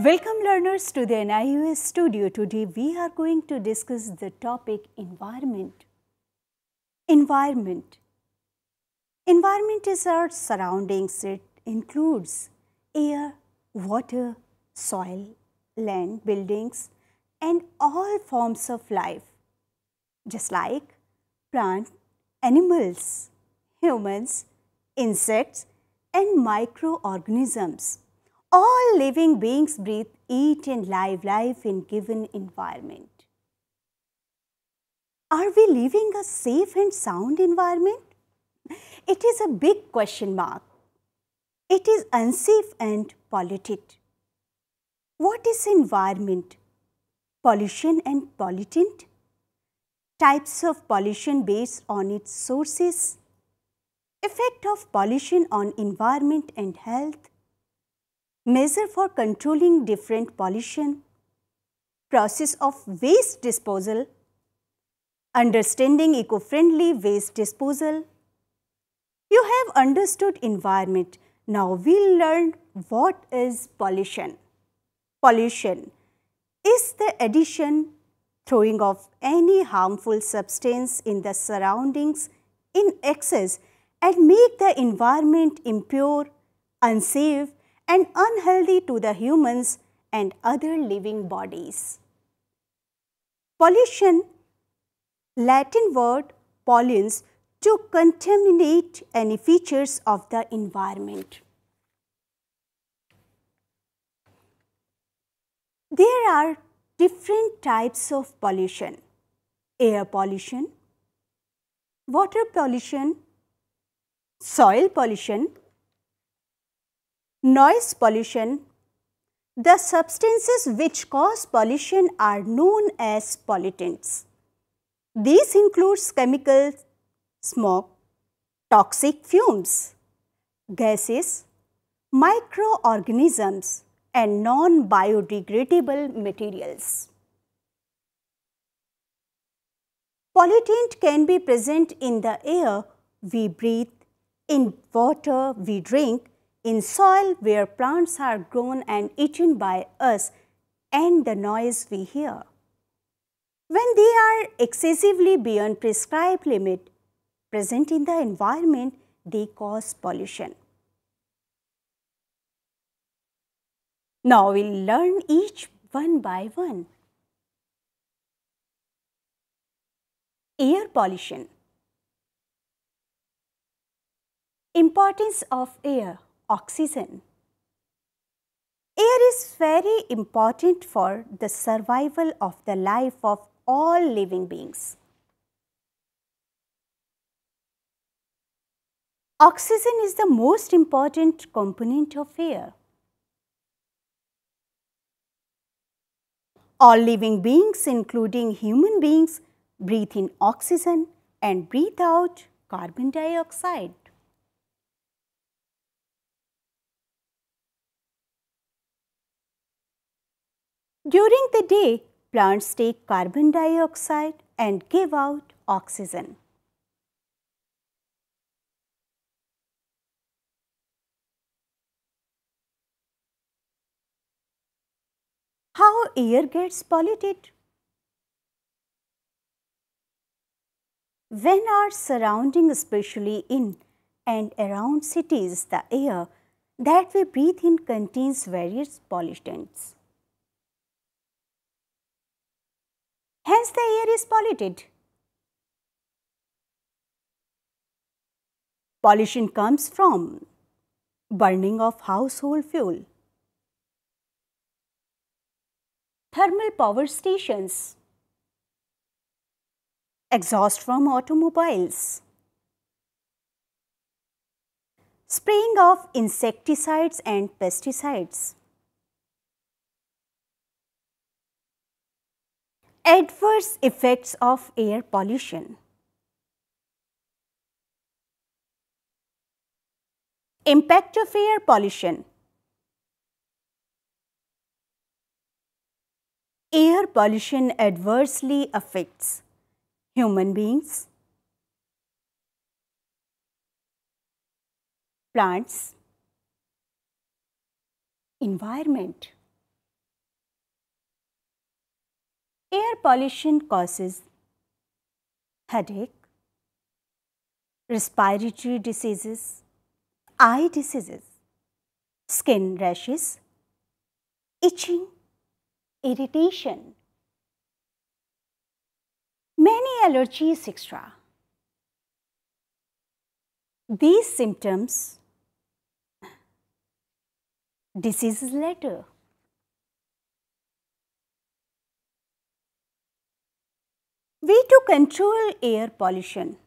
Welcome learners to the NIUS studio. Today we are going to discuss the topic environment. Environment. Environment is our surroundings. It includes air, water, soil, land, buildings and all forms of life, just like plants, animals, humans, insects and microorganisms. All living beings breathe, eat and live life in given environment. Are we living a safe and sound environment? It is a big question mark. It is unsafe and polluted. What is environment? Pollution and pollutant? Types of pollution based on its sources? Effect of pollution on environment and health? Measure for controlling different pollution, process of waste disposal, understanding eco-friendly waste disposal. You have understood environment. Now we'll learn what is pollution. Pollution is the addition, throwing of any harmful substance in the surroundings in excess and make the environment impure, unsafe, and unhealthy to the humans and other living bodies. Pollution, Latin word pollens, to contaminate any features of the environment. There are different types of pollution: air pollution, water pollution, soil pollution, noise pollution. The substances which cause pollution are known as pollutants. These include chemicals, smoke, toxic fumes, gases, microorganisms, and non-biodegradable materials. Pollutant can be present in the air we breathe, in water we drink, in soil where plants are grown and eaten by us, and the noise we hear. When they are excessively beyond prescribed limit present in the environment, they cause pollution. Now we'll learn each one by one. Air pollution. Importance of air. Oxygen. Air is very important for the survival of the life of all living beings. Oxygen is the most important component of air. All living beings, including human beings, breathe in oxygen and breathe out carbon dioxide. During the day, plants take carbon dioxide and give out oxygen. How air gets polluted? When our surrounding, especially in and around cities, the air that we breathe in contains various pollutants. Hence, the air is polluted. Pollution comes from burning of household fuel, thermal power stations, exhaust from automobiles, spraying of insecticides and pesticides. Adverse effects of air pollution. Impact of air pollution. Air pollution adversely affects human beings, plants, environment. Air pollution causes headache, respiratory diseases, eye diseases, skin rashes, itching, irritation, many allergies, etc. These symptoms, diseases later. Way to control air pollution.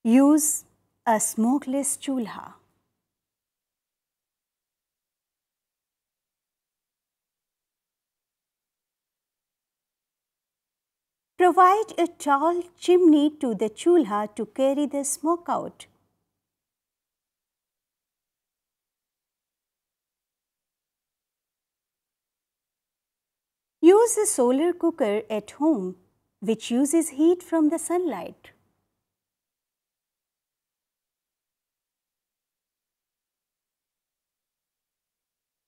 Use a smokeless chulha. Provide a tall chimney to the chulha to carry the smoke out. Use a solar cooker at home which uses heat from the sunlight.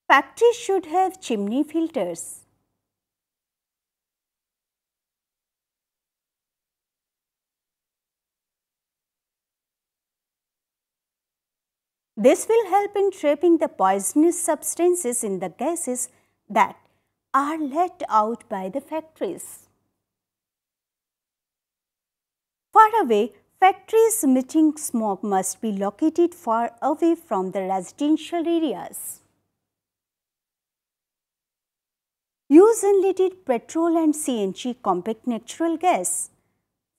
Factories should have chimney filters. This will help in trapping the poisonous substances in the gases that are let out by the factories. Far away, factories emitting smoke must be located far away from the residential areas. Use unleaded petrol and CNG compact natural gas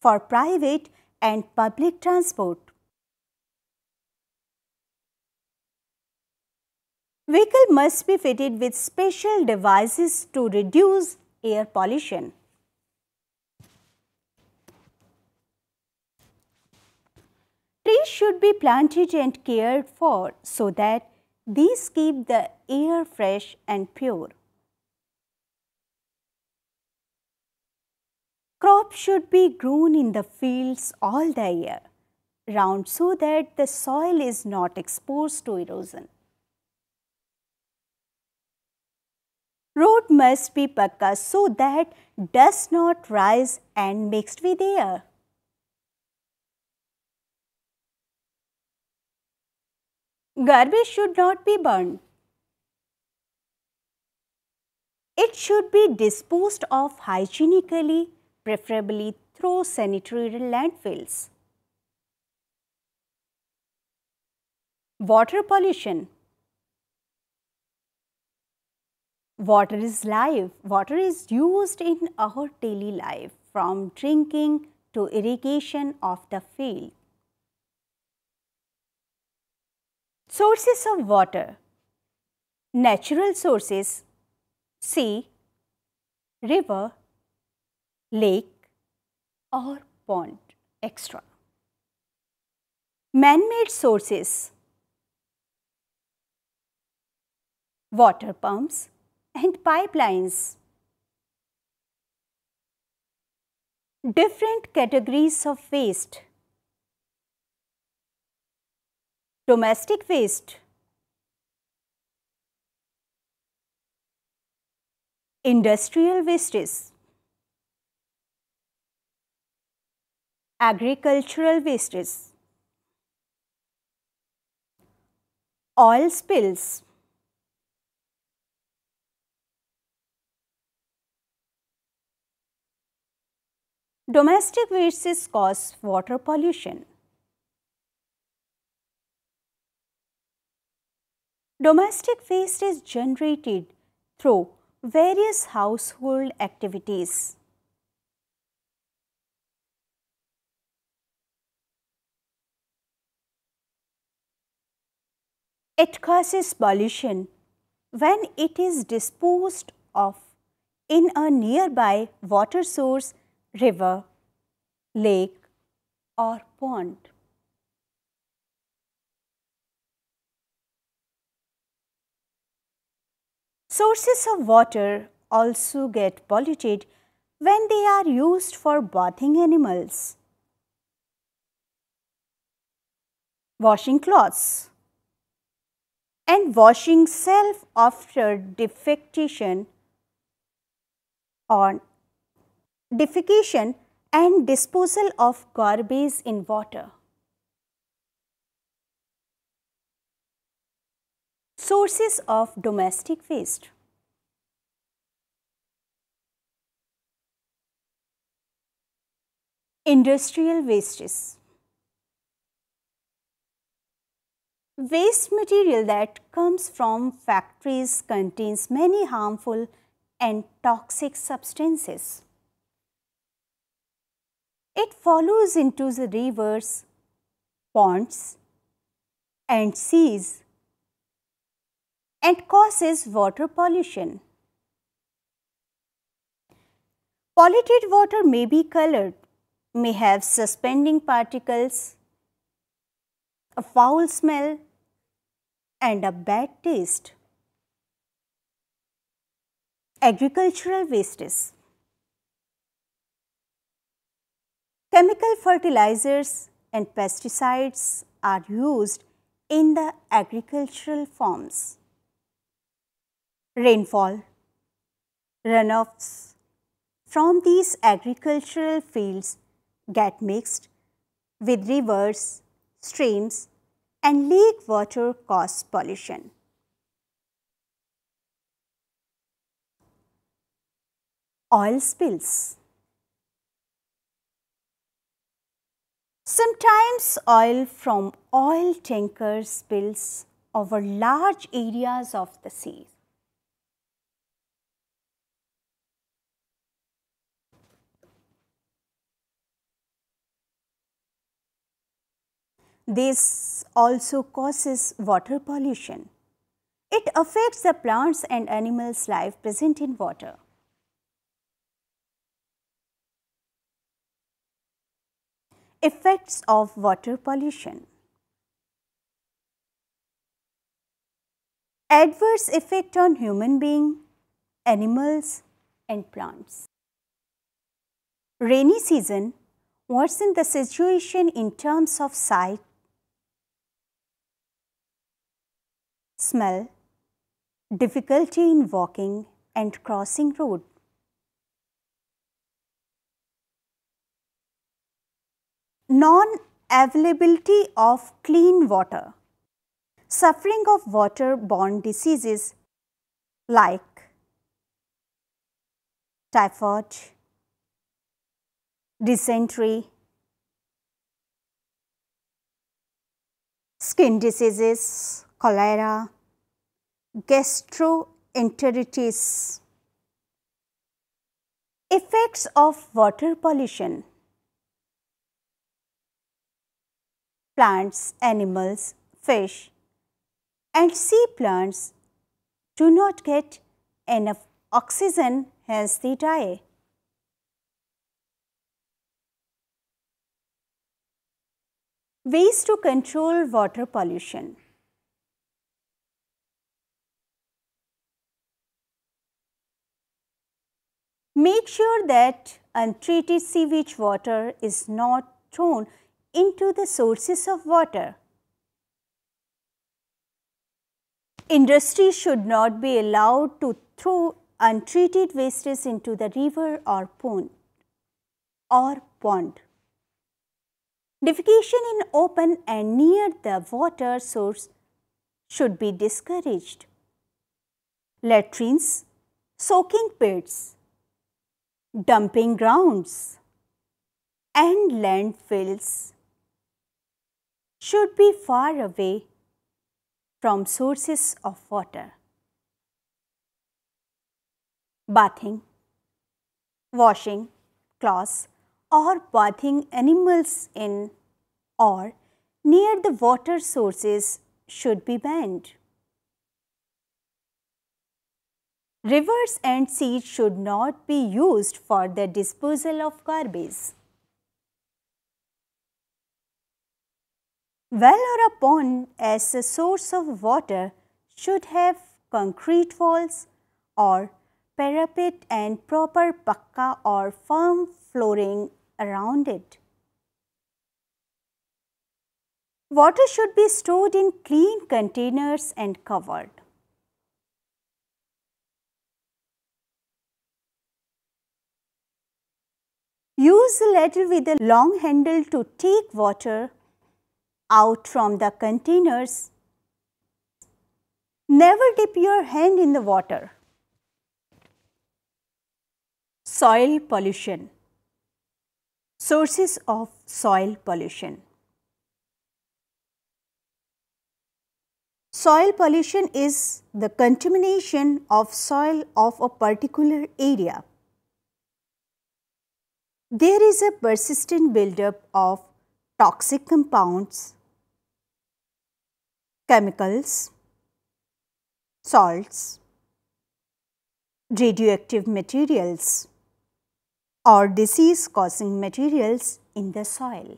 for private and public transport. Vehicle must be fitted with special devices to reduce air pollution. Trees should be planted and cared for so that these keep the air fresh and pure. Crops should be grown in the fields all the year round so that the soil is not exposed to erosion. Road must be pakka so that dust not rise and mixed with air. Garbage should not be burned. It should be disposed of hygienically, preferably through sanitary landfills. Water pollution. Water is life. Water is used in our daily life, from drinking to irrigation of the field. Sources of water. Natural sources: sea, river, lake or pond, etc. Man-made sources: water pumps and pipelines. Different categories of waste. Domestic waste, industrial wastes, agricultural wastes, oil spills, domestic wastes cause water pollution. Domestic waste is generated through various household activities. It causes pollution when it is disposed of in a nearby water source, river, lake or pond. Sources of water also get polluted when they are used for bathing animals, washing clothes, and washing self after defecation or defecation and disposal of garbage in water. Sources of domestic waste. Industrial wastes. Waste material that comes from factories contains many harmful and toxic substances. It follows into the rivers, ponds, and seas and causes water pollution. Polluted water may be colored, may have suspending particles, a foul smell, and a bad taste. Agricultural wastes. Chemical fertilizers and pesticides are used in the agricultural farms. Rainfall, runoffs from these agricultural fields get mixed with rivers, streams, and lake water cause pollution. Oil spills. Sometimes oil from oil tankers spills over large areas of the sea. This also causes water pollution. It affects the plants and animals' life present in water. Effects of water pollution. Adverse effect on human being, animals, and plants. Rainy season worsen the situation in terms of sight, smell, difficulty in walking and crossing road. Non-availability of clean water. Suffering of water-borne diseases like typhoid, dysentery, skin diseases, cholera, gastroenteritis. Effects of water pollution. Plants, animals, fish, and sea plants do not get enough oxygen, hence they die. Ways to control water pollution. Make sure that untreated sewage water is not thrown into the sources of water. Industry should not be allowed to throw untreated wastes into the river or pond. Defecation in open and near the water source should be discouraged. Latrines, soaking pits, dumping grounds, and landfills should be far away from sources of water. Bathing, washing clothes, or bathing animals in or near the water sources should be banned. Rivers and seas should not be used for the disposal of garbage. Well or a pond as a source of water should have concrete walls or parapet and proper pakka or firm flooring around it. Water should be stored in clean containers and covered. Use a ladle with a long handle to take water out from the containers. Never dip your hand in the water. Soil pollution. Sources of soil pollution. Soil pollution is the contamination of soil of a particular area. There is a persistent buildup of toxic compounds, chemicals, salts, radioactive materials, or disease-causing materials in the soil.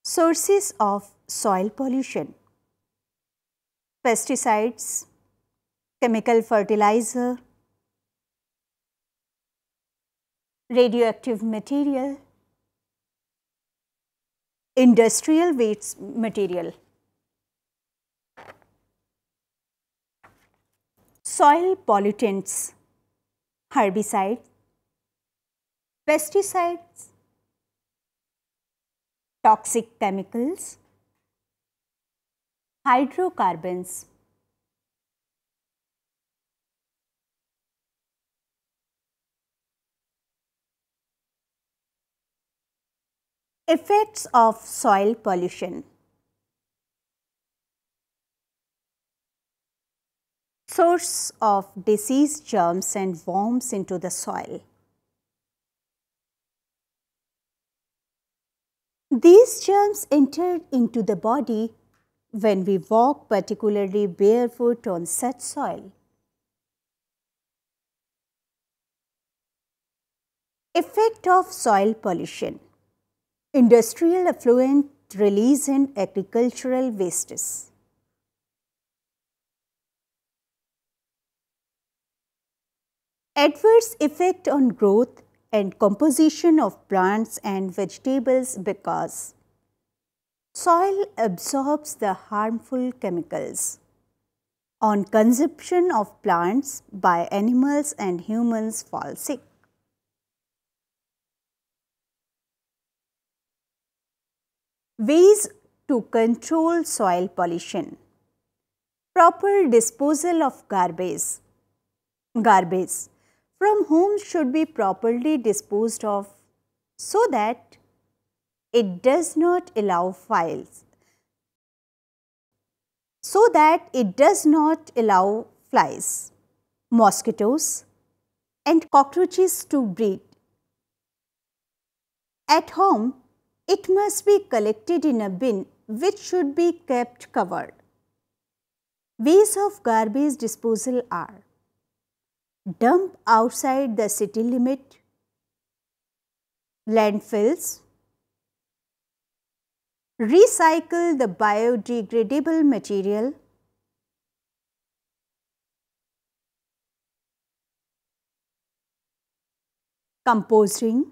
Sources of soil pollution: pesticides, chemical fertilizer, radioactive material, industrial waste material. Soil pollutants: herbicides, pesticides, toxic chemicals, hydrocarbons. Effects of soil pollution. Source of disease, germs and worms into the soil. These germs enter into the body when we walk, particularly barefoot on such soil. Effect of soil pollution. Industrial effluent release in agricultural wastes. Adverse effect on growth and composition of plants and vegetables because soil absorbs the harmful chemicals. On consumption of plants by animals and humans fall sick. Ways to control soil pollution. Proper disposal of garbage. Garbage from homes should be properly disposed of so that it does not allow flies. Mosquitoes and cockroaches to breed. At home, it must be collected in a bin which should be kept covered. Ways of garbage disposal are: dump outside the city limit, landfills, recycle the biodegradable material, composting,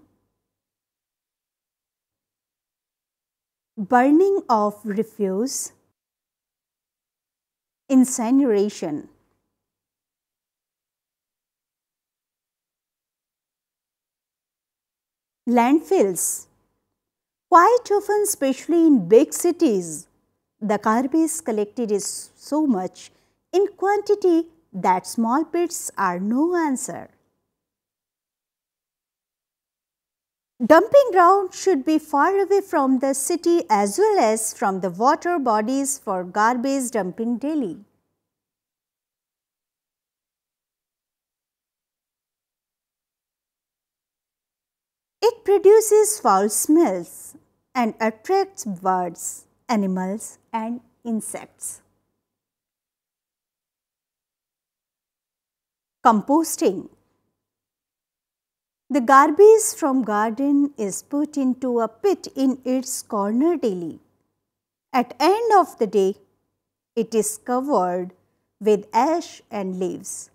burning of refuse, incineration. Landfills. Quite often, especially in big cities, the garbage collected is so much in quantity that small pits are no answer. Dumping ground should be far away from the city as well as from the water bodies for garbage dumping daily. It produces foul smells and attracts birds, animals and insects. Composting. The garbage from garden is put into a pit in its corner daily. At end of the day, it is covered with ash and leaves.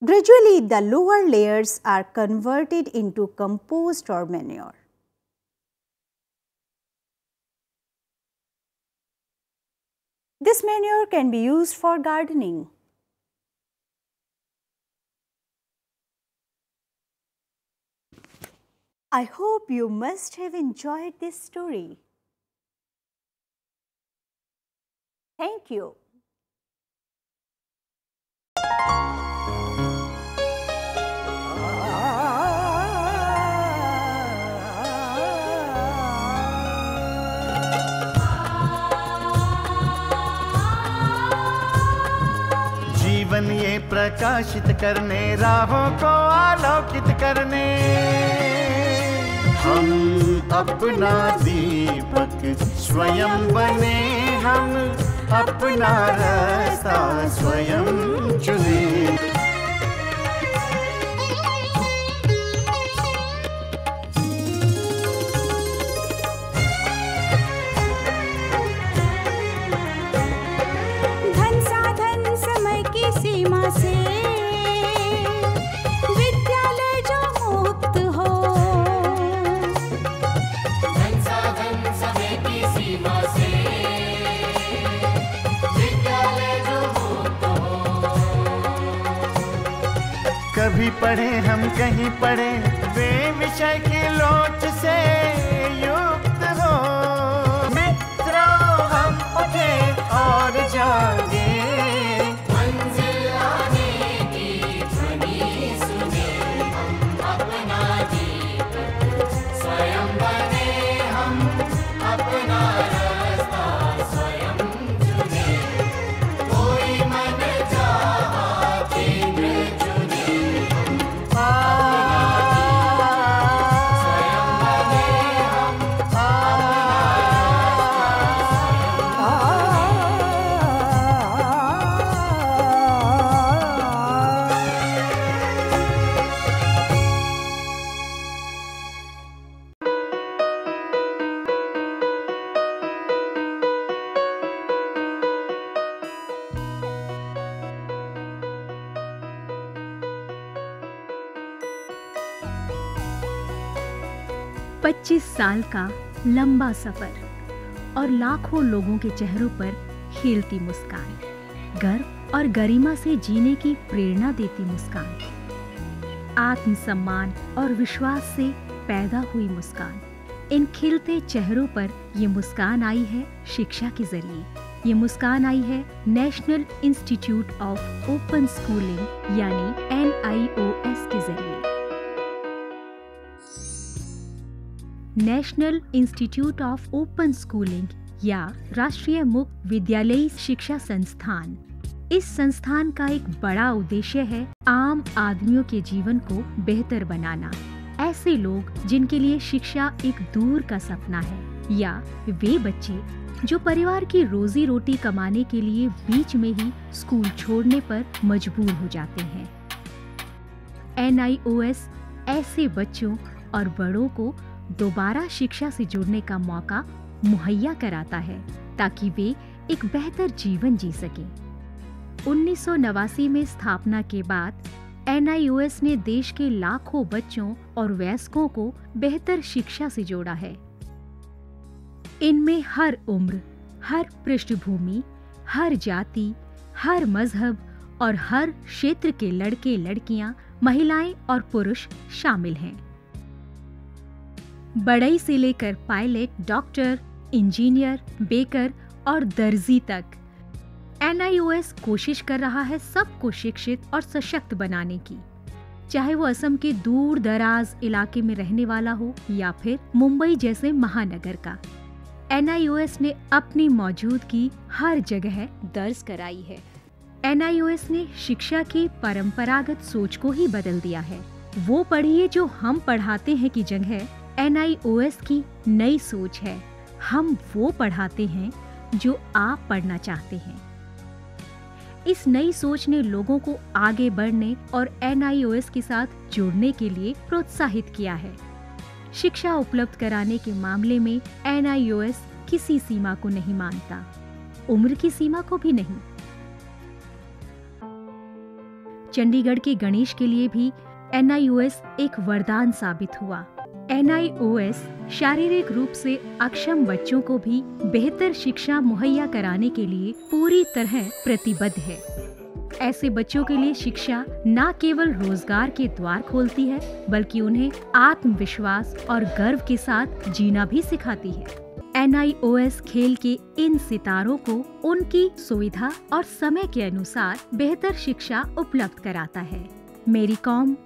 Gradually, the lower layers are converted into compost or manure. This manure can be used for gardening. I hope you must have enjoyed this story. Thank you. जीवन ये प्रकाशित करने, राहों को आलोकित करने, हम अपना दीपक स्वयं बने, हम अपना रास्ता स्वयं चुने। धन साधन समय की सीमा से विद्यालय जो मुक्त हो, धन साधन समय की सीमा से विद्यालय जो मुक्त हो। कभी पढ़े हम कहीं पढ़े, वे विषय की लोच से युक्त हो। मित्रों हम उठे और जागे, मंजिल आने की ध्वनि सुने, हम अपना दीपक स्वयं बने, हम अपना रास्ता स्वयं चुने। कोई मन चाहा केंद्र चुने, पच्चीस साल का लंबा सफर और लाखों लोगों के चेहरों पर खिलती मुस्कान, गर्व और गरिमा से जीने की प्रेरणा देती मुस्कान, आत्मसम्मान और विश्वास से पैदा हुई मुस्कान। इन खिलते चेहरों पर ये मुस्कान आई है शिक्षा के जरिए। ये मुस्कान आई है national institute of open schooling यानी NIOS के जरिए। National institute of open schooling या राष्ट्रीय मुक्त विद्यालयी शिक्षा संस्थान, इस संस्थान का एक बड़ा उद्देश्य है आम आदमियों के जीवन को बेहतर बनाना। ऐसे लोग जिनके लिए शिक्षा एक दूर का सपना है, या वे बच्चे जो परिवार की रोजी रोटी कमाने के लिए बीच में ही स्कूल छोड़ने पर मजबूर हो जाते हैं। NIOS ऐसे बच्चों और बड़ों को दोबारा शिक्षा से जुड़ने का मौका मुहैया कराता है ताकि वे एक बेहतर जीवन जी सकें। 1989 में स्थापना के बाद NIOS ने देश के लाखों बच्चों और वयस्कों को बेहतर शिक्षा से जोड़ा है। इनमें हर उम्र, हर पृष्ठभूमि, हर जाति, हर मजहब और हर क्षेत्र के लड़के लड़कियां, महिलाएं और पुरुष शामिल हैं। बढ़ई से लेकर पायलट, डॉक्टर, इंजीनियर, बेकर और दर्जी तक NIOS कोशिश कर रहा है सबको शिक्षित और सशक्त बनाने की, चाहे वो असम के दूर दराज इलाके में रहने वाला हो या फिर मुंबई जैसे महानगर का। NIOS ने अपनी मौजूदगी हर जगह दर्ज कराई है। NIOS ने शिक्षा की परंपरागत सोच को ही बदल दिया है। वो पढ़िए जो हम पढ़ाते हैं की जगह NIOS की नई सोच है, हम वो पढ़ाते हैं जो आप पढ़ना चाहते हैं। इस नई सोच ने लोगों को आगे बढ़ने और NIOS के साथ जुड़ने के लिए प्रोत्साहित किया है। शिक्षा उपलब्ध कराने के मामले में NIOS किसी सीमा को नहीं मानता, उम्र की सीमा को भी नहीं। चंडीगढ़ के गणेश के लिए भी NIOS एक वरदान साबित हुआ। NIOS शारीरिक रूप से अक्षम बच्चों को भी बेहतर शिक्षा मुहैया कराने के लिए पूरी तरह प्रतिबद्ध है। ऐसे बच्चों के लिए शिक्षा न केवल रोजगार के द्वार खोलती है, बल्कि उन्हें आत्मविश्वास और गर्व के साथ जीना भी सिखाती है। NIOS खेल के इन सितारों को उनकी सुविधा और समय के अनुसार बेहतर शिक्षा उपलब्ध कराता है। मेरी कॉम,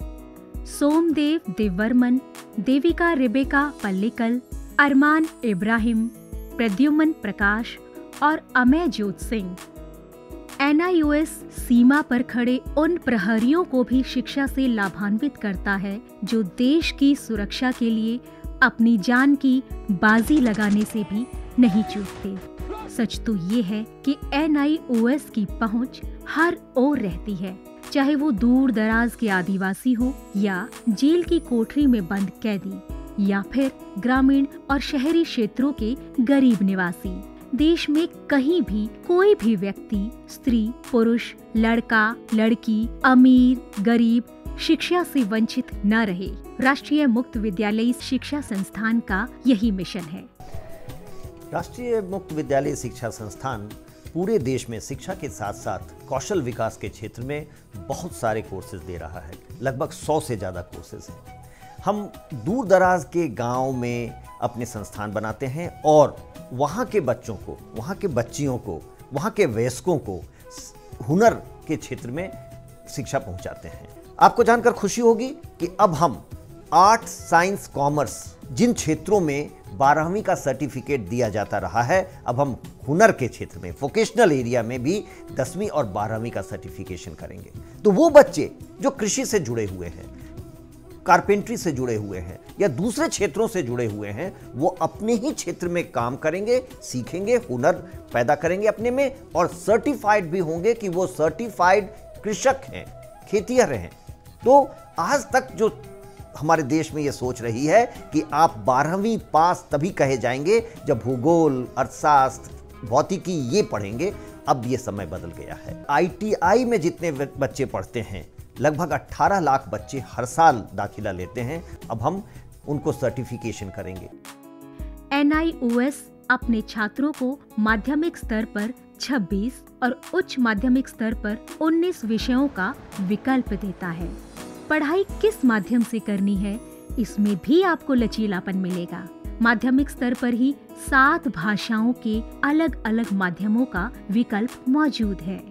सोमदेव देववर्मन, देविका रेबेका पल्लिकल, अरमान इब्राहिम, प्रद्युमन प्रकाश और अमय जोत सिंह। NIOS सीमा पर खड़े उन प्रहरियों को भी शिक्षा से लाभान्वित करता है जो देश की सुरक्षा के लिए अपनी जान की बाजी लगाने से भी नहीं चूकते। सच तो ये है कि NIOS की पहुंच हर ओर रहती है, चाहे वो दूर दराज के आदिवासी हो या जेल की कोठरी में बंद कैदी या फिर ग्रामीण और शहरी क्षेत्रों के गरीब निवासी। देश में कहीं भी कोई भी व्यक्ति, स्त्री, पुरुष, लड़का, लड़की, अमीर, गरीब शिक्षा से वंचित न रहे। राष्ट्रीय मुक्त विद्यालयी शिक्षा संस्थान का यही मिशन है। राष्ट्रीय मुक्त विद्यालयी शिक्षा संस्थान पूरे देश में शिक्षा के साथ साथ कौशल विकास के क्षेत्र में बहुत सारे कोर्सेज दे रहा है। लगभग 100 से ज़्यादा कोर्सेज हैं। हम दूर दराज के गांव में अपने संस्थान बनाते हैं और वहाँ के बच्चों को, वहाँ के बच्चियों को, वहाँ के वयस्कों को हुनर के क्षेत्र में शिक्षा पहुँचाते हैं। आपको जानकर खुशी होगी कि अब हम आर्ट, साइंस, कॉमर्स जिन क्षेत्रों में 12वीं का सर्टिफिकेट दिया जाता रहा है, अब हम हुनर के क्षेत्र में, वोकेशनल एरिया में भी 10वीं और 12वीं का सर्टिफिकेशन करेंगे। तो वो बच्चे जो कृषि से जुड़े हुए हैं, कारपेंट्री से जुड़े हुए हैं या दूसरे क्षेत्रों से जुड़े हुए हैं, वो अपने ही क्षेत्र में काम करेंगे, सीखेंगे, हुनर पैदा करेंगे अपने में और सर्टिफाइड भी होंगे कि वो सर्टिफाइड कृषक हैं, खेतिहर हैं। तो आज तक जो हमारे देश में ये सोच रही है कि आप 12वीं पास तभी कहे जाएंगे जब भूगोल, अर्थशास्त्र, भौतिकी ये पढ़ेंगे, अब ये समय बदल गया है। ITI में जितने बच्चे पढ़ते हैं, लगभग 18 लाख बच्चे हर साल दाखिला लेते हैं। अब हम उनको सर्टिफिकेशन करेंगे। NIOS अपने छात्रों को माध्यमिक स्तर पर 26 और उच्च माध्यमिक स्तर पर 19 विषयों का विकल्प देता है। पढ़ाई किस माध्यम से करनी है, इसमें भी आपको लचीलापन मिलेगा। माध्यमिक स्तर पर ही 7 भाषाओं के अलग अलग माध्यमों का विकल्प मौजूद है।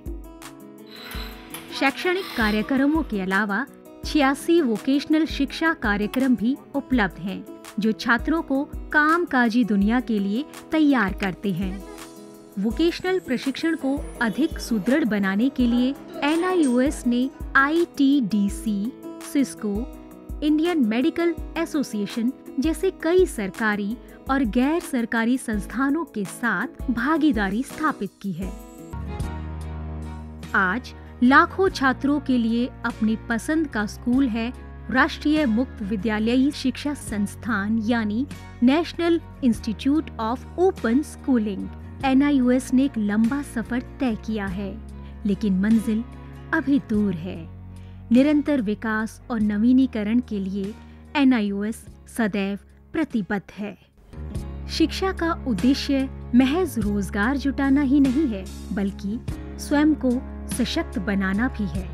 शैक्षणिक कार्यक्रमों के अलावा 86 वोकेशनल शिक्षा कार्यक्रम भी उपलब्ध हैं, जो छात्रों को कामकाजी दुनिया के लिए तैयार करते हैं। वोकेशनल प्रशिक्षण को अधिक सुदृढ़ बनाने के लिए NIOS ने ITDC, Cisco, Indian medical association जैसे कई सरकारी और गैर सरकारी संस्थानों के साथ भागीदारी स्थापित की है। आज लाखों छात्रों के लिए अपनी पसंद का स्कूल है राष्ट्रीय मुक्त विद्यालयी शिक्षा संस्थान यानी national institute of open schooling. NIOS ने एक लंबा सफर तय किया है, लेकिन मंजिल अभी दूर है। निरंतर विकास और नवीनीकरण के लिए NIOS सदैव प्रतिबद्ध है। शिक्षा का उद्देश्य महज रोजगार जुटाना ही नहीं है, बल्कि स्वयं को सशक्त बनाना भी है।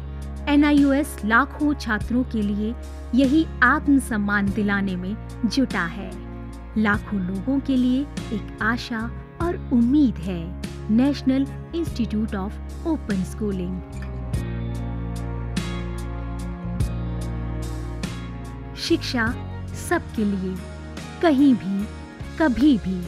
NIOS लाखों छात्रों के लिए यही आत्मसम्मान दिलाने में जुटा है। लाखों लोगों के लिए एक आशा और उम्मीद है। National institute of open schooling. शिक्षा सबके लिए, कहीं भी, कभी भी।